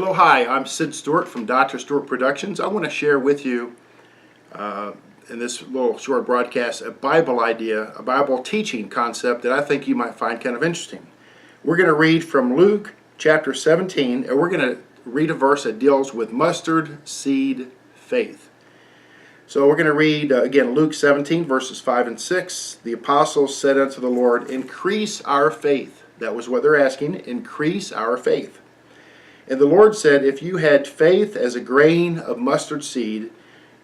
Hello, hi, I'm Sid Stewart from Dr. Stewart Productions. I want to share with you in this little short broadcast a Bible idea, a Bible teaching concept that I think you might find kind of interesting. We're going to read from Luke chapter 17, and we're going to read a verse that deals with mustard seed faith. So we're going to read again Luke 17 verses 5 and 6. The apostles said unto the Lord, "Increase our faith." That was what they're asking, increase our faith. And the Lord said, "If you had faith as a grain of mustard seed,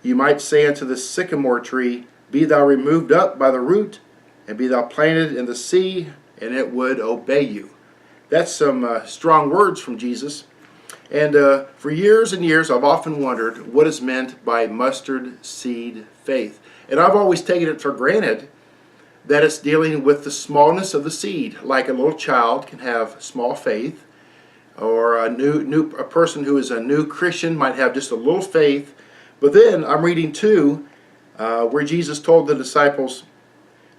you might say unto this sycamore tree, Be thou removed up by the root, and be thou planted in the sea, and it would obey you." That's some strong words from Jesus. And for years and years, I've often wondered what is meant by mustard seed faith. And I've always taken it for granted that it's dealing with the smallness of the seed, like a little child can have small faith, or a person who is a new Christian might have just a little faith. But then I'm reading too where Jesus told the disciples,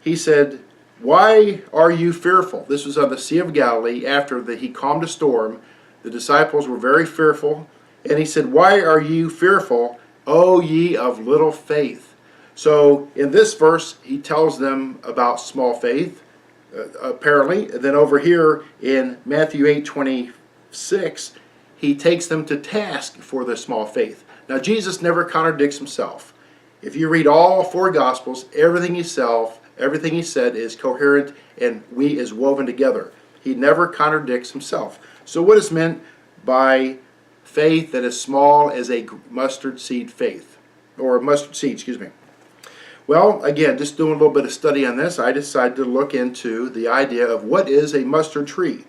he said, "Why are you fearful?" This was on the Sea of Galilee after he calmed a storm. The disciples were very fearful, and he said, "Why are you fearful, O ye of little faith?" So in this verse he tells them about small faith, apparently. And then over here in Matthew 8:26, he takes them to task for their small faith. Now Jesus never contradicts himself. If you read all four Gospels, everything he said is coherent and is woven together. He never contradicts himself. So what is meant by faith that is small as a mustard seed faith? Or mustard seed, excuse me. Well, again, just doing a little bit of study on this, I decided to look into the idea of what is a mustard tree.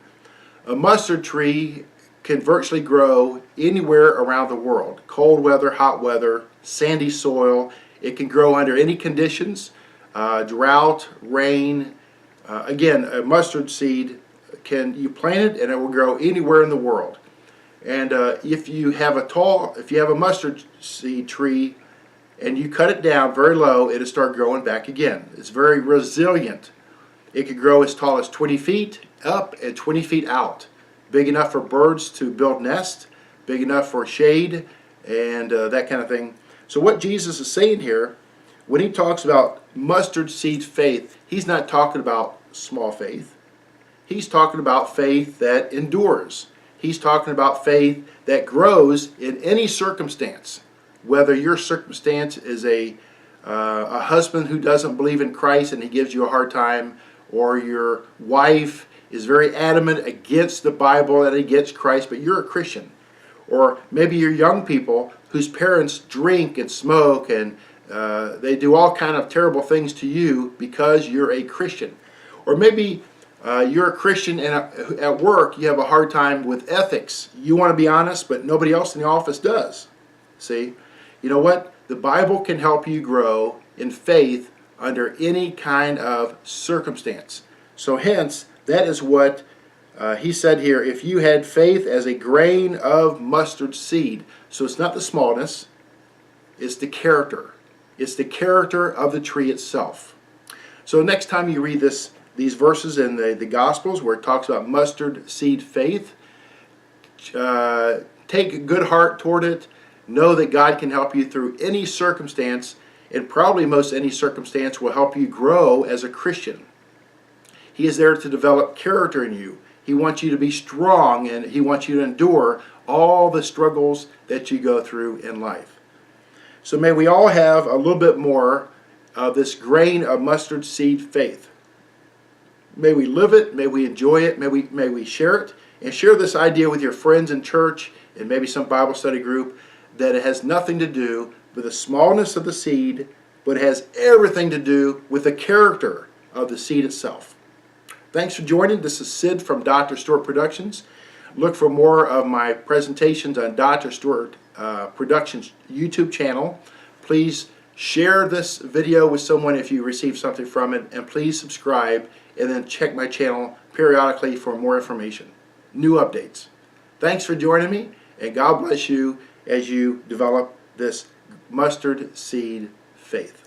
A mustard tree can virtually grow anywhere around the world. Cold weather, hot weather, sandy soil. It can grow under any conditions, drought, rain. Again, a mustard seed, you plant it and it will grow anywhere in the world. And if you have a mustard seed tree and you cut it down very low, it'll start growing back again. It's very resilient. It could grow as tall as 20 feet up and 20 feet out. Big enough for birds to build nests, big enough for shade, and that kind of thing. So what Jesus is saying here, when he talks about mustard seed faith, he's not talking about small faith. He's talking about faith that endures. He's talking about faith that grows in any circumstance. Whether your circumstance is a husband who doesn't believe in Christ and he gives you a hard time, or your wife is very adamant against the Bible and against Christ, but you're a Christian. Or maybe you're young people whose parents drink and smoke and they do all kind of terrible things to you because you're a Christian. Or maybe you're a Christian and at work you have a hard time with ethics. You want to be honest, but nobody else in the office does. See? You know what? The Bible can help you grow in faith under any kind of circumstance. So hence, that is what he said here. If you had faith as a grain of mustard seed. So it's not the smallness, it's the character. It's the character of the tree itself. So next time you read these verses in the Gospels where it talks about mustard seed faith, take a good heart toward it. Know that God can help you through any circumstance, and probably most any circumstance will help you grow as a Christian. He is there to develop character in you. He wants you to be strong, and he wants you to endure all the struggles that you go through in life. So may we all have a little bit more of this grain of mustard seed faith. May we live it, may we enjoy it, may we share it, and share this idea with your friends in church and maybe some Bible study group, that it has nothing to do with the smallness of the seed, but it has everything to do with the character of the seed itself. Thanks for joining. This is Sid from Dr. Stewart Productions. Look for more of my presentations on Dr. Stewart Productions YouTube channel. Please share this video with someone if you receive something from it, and please subscribe, and then check my channel periodically for more information, new updates. Thanks for joining me, and God bless you as you develop this mustard seed faith.